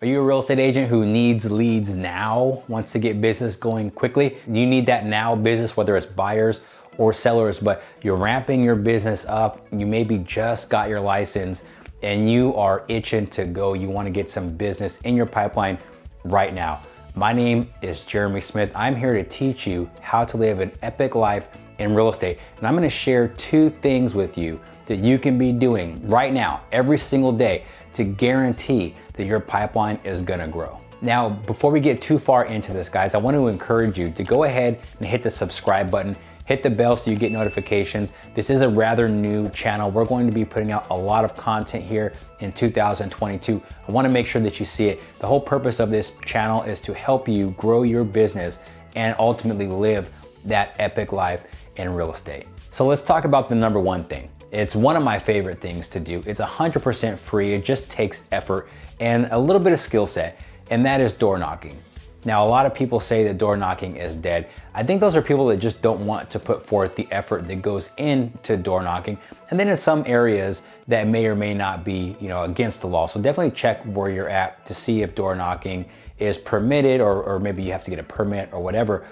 Are you a real estate agent who needs leads now, wants to get business going quickly? You need that now business, whether it's buyers or sellers, but you're ramping your business up. You maybe just got your license and you are itching to go. You want to get some business in your pipeline right now. My name is Jeremy Smith. I'm here to teach you how to live an epic life in real estate. And I'm going to share 2 things with you that you can be doing right now, every single day, to guarantee that your pipeline is gonna grow. Now, before we get too far into this, guys, I want to encourage you to go ahead and hit the subscribe button, hit the bell so you get notifications. This is a rather new channel. We're going to be putting out a lot of content here in 2022. I want to make sure that you see it. The whole purpose of this channel is to help you grow your business and ultimately live that epic life in real estate. So let's talk about the number 1 thing. It's one of my favorite things to do. It's 100% free. It just takes effort and a little bit of skill set, and that is door knocking. Now, a lot of people say that door knocking is dead. I think those are people that just don't want to put forth the effort that goes into door knocking. And then in some areas that may or may not be, against the law. So definitely check where you're at to see if door knocking is permitted or maybe you have to get a permit or whatever.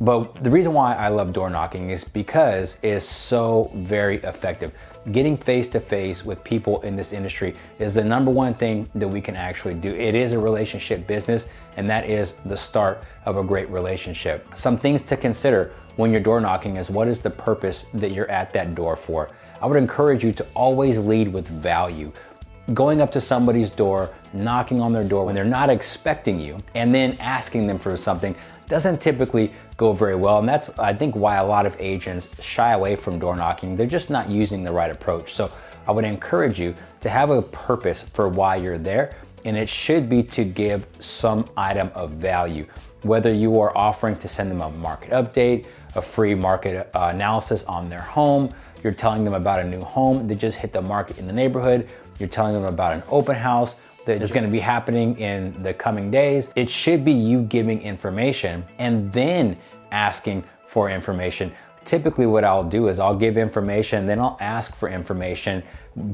But the reason why I love door knocking is because it is so very effective. Getting face to face with people in this industry is the number 1 thing that we can actually do. It is a relationship business, and that is the start of a great relationship. Some things to consider when you're door knocking is what is the purpose that you're at that door for. I would encourage you to always lead with value. Going up to somebody's door, knocking on their door when they're not expecting you, and then asking them for something doesn't typically go very well. And that's, I think, why a lot of agents shy away from door knocking. They're just not using the right approach. So I would encourage you to have a purpose for why you're there. And it should be to give some item of value, whether you are offering to send them a market update, a free market analysis on their home, you're telling them about a new home that just hit the market in the neighborhood, you're telling them about an open house that is going to be happening in the coming days. It should be you giving information and then asking for information. Typically what I'll do is I'll give information, then I'll ask for information,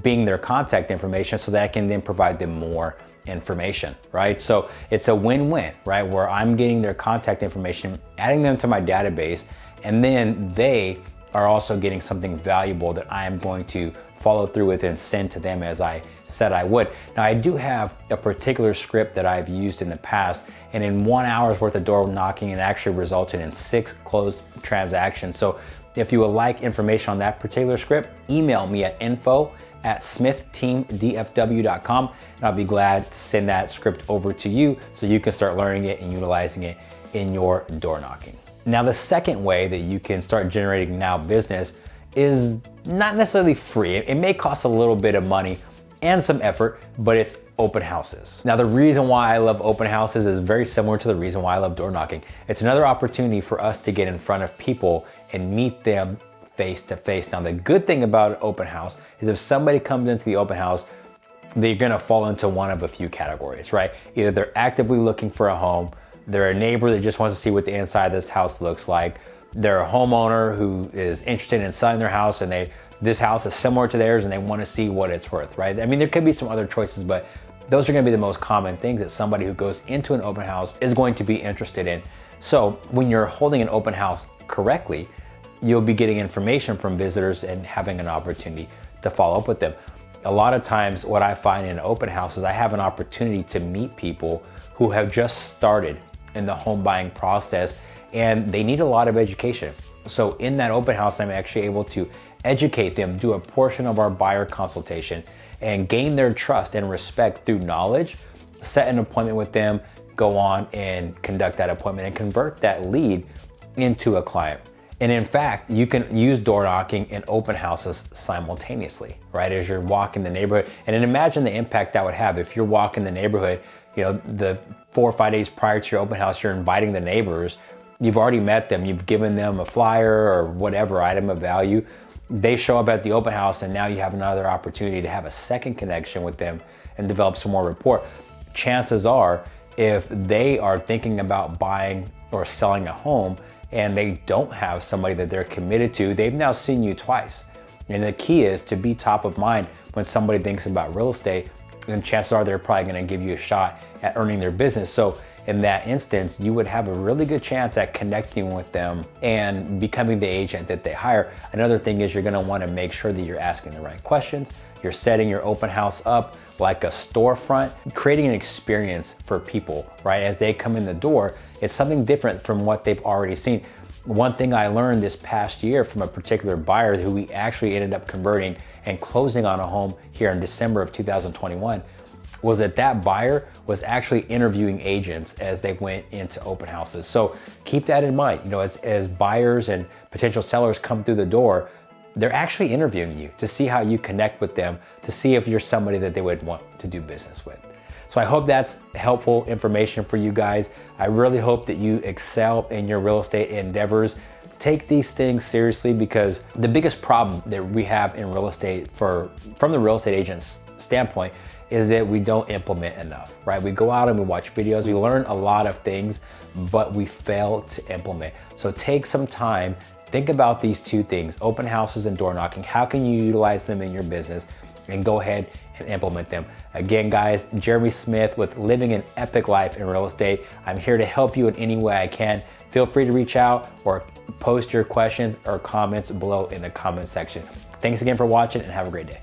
being their contact information, so that I can then provide them more information, right? So it's a win-win, right? Where I'm getting their contact information, adding them to my database, and then they are also getting something valuable that I am going to follow through with and send to them as I said I would. Now, I do have a particular script that I've used in the past, and in 1 hour's worth of door knocking, it actually resulted in 6 closed transactions. So if you would like information on that particular script, email me at info@smichteamdfw.com, and I'll be glad to send that script over to you so you can start learning it and utilizing it in your door knocking. Now, the second way that you can start generating now business is not necessarily free. It may cost a little bit of money and some effort, but it's open houses. Now, the reason why I love open houses is very similar to the reason why I love door knocking. It's another opportunity for us to get in front of people and meet them face to face. Now, the good thing about an open house is if somebody comes into the open house, they're gonna fall into one of a few categories, right? Either they're actively looking for a home, they're a neighbor that just wants to see what the inside of this house looks like, they're a homeowner who is interested in selling their house and this house is similar to theirs and they want to see what it's worth, right? I mean, there could be some other choices, but those are going to be the most common things that somebody who goes into an open house is going to be interested in. So when you're holding an open house correctly, you'll be getting information from visitors and having an opportunity to follow up with them. A lot of times what I find in an open house is I have an opportunity to meet people who have just started in the home buying process and they need a lot of education. So in that open house, I'm actually able to educate them, do a portion of our buyer consultation, and gain their trust and respect through knowledge, set an appointment with them, go on and conduct that appointment and convert that lead into a client. And in fact, you can use door knocking and open houses simultaneously, right? As you're walking the neighborhood. And then imagine the impact that would have if you're walking the neighborhood, the 4 or 5 days prior to your open house, you're inviting the neighbors. You've already met them, you've given them a flyer or whatever item of value. They show up at the open house and now you have another opportunity to have a second connection with them and develop some more rapport. Chances are, if they are thinking about buying or selling a home and they don't have somebody that they're committed to, they've now seen you twice. And the key is to be top of mind when somebody thinks about real estate then chances are they're probably going to give you a shot at earning their business. So in that instance, you would have a really good chance at connecting with them and becoming the agent that they hire. Another thing is you're going to want to make sure that you're asking the right questions. You're setting your open house up like a storefront, creating an experience for people, right? As they come in the door, it's something different from what they've already seen. One thing I learned this past year from a particular buyer who we actually ended up converting and closing on a home here in December of 2021 was that buyer was actually interviewing agents as they went into open houses. So keep that in mind. You know, as buyers and potential sellers come through the door, they're actually interviewing you to see how you connect with them, to see if you're somebody that they would want to do business with. So I hope that's helpful information for you guys. I really hope that you excel in your real estate endeavors. Take these things seriously, because the biggest problem that we have in real estate from the real estate agent's standpoint is that we don't implement enough, right? We go out and we watch videos, we learn a lot of things, but we fail to implement. So take some time, think about these two things, open houses and door knocking. How can you utilize them in your business, and go ahead and implement them? Again, guys, Jeremy Smith with Living an Epic Life in Real Estate. I'm here to help you in any way I can. Feel free to reach out or post your questions or comments below in the comment section. Thanks again for watching, and have a great day.